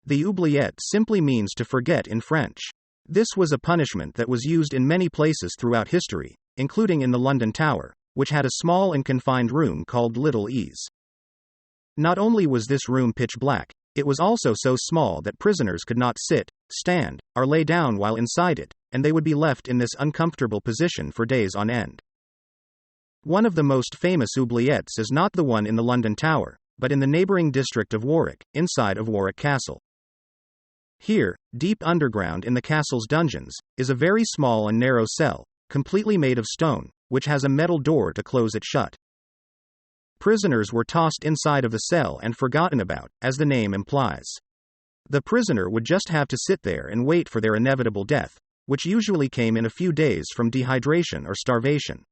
The oubliette simply means to forget in French. This was a punishment that was used in many places throughout history, including in the London Tower, which had a small and confined room called Little Ease. Not only was this room pitch black, it was also so small that prisoners could not sit, stand, or lay down while inside it, and they would be left in this uncomfortable position for days on end. One of the most famous oubliettes is not the one in the London Tower, but in the neighbouring district of Warwick, inside of Warwick Castle. Here, deep underground in the castle's dungeons, is a very small and narrow cell, completely made of stone, which has a metal door to close it shut. Prisoners were tossed inside of the cell and forgotten about, as the name implies. The prisoner would just have to sit there and wait for their inevitable death, which usually came in a few days from dehydration or starvation.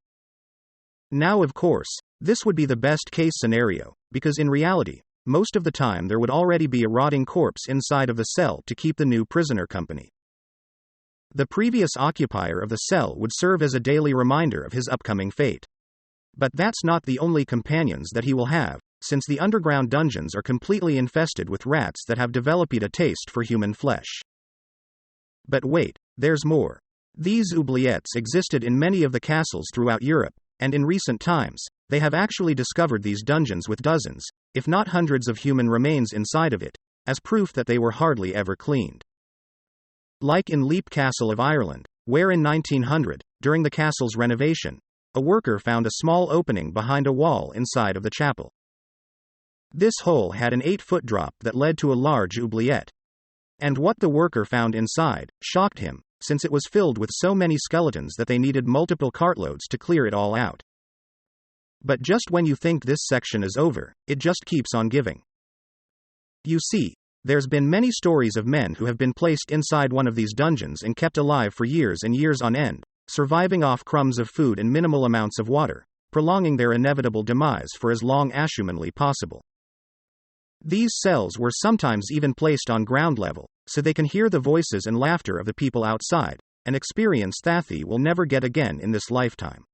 Now, of course, this would be the best case scenario, because in reality, most of the time there would already be a rotting corpse inside of the cell to keep the new prisoner company. The previous occupier of the cell would serve as a daily reminder of his upcoming fate. But that's not the only companions that he will have, since the underground dungeons are completely infested with rats that have developed a taste for human flesh. But wait, there's more. These oubliettes existed in many of the castles throughout Europe, and in recent times, they have actually discovered these dungeons with dozens, if not hundreds of human remains inside of it, as proof that they were hardly ever cleaned. Like in Leap Castle of Ireland, where in 1900, during the castle's renovation, a worker found a small opening behind a wall inside of the chapel. This hole had an 8-foot drop that led to a large oubliette. And what the worker found inside shocked him, since it was filled with so many skeletons that they needed multiple cartloads to clear it all out. But just when you think this section is over, it just keeps on giving. You see, there's been many stories of men who have been placed inside one of these dungeons and kept alive for years and years on end, surviving off crumbs of food and minimal amounts of water, prolonging their inevitable demise for as long as humanly possible. These cells were sometimes even placed on ground level, so they can hear the voices and laughter of the people outside, an experience Thathy will never get again in this lifetime.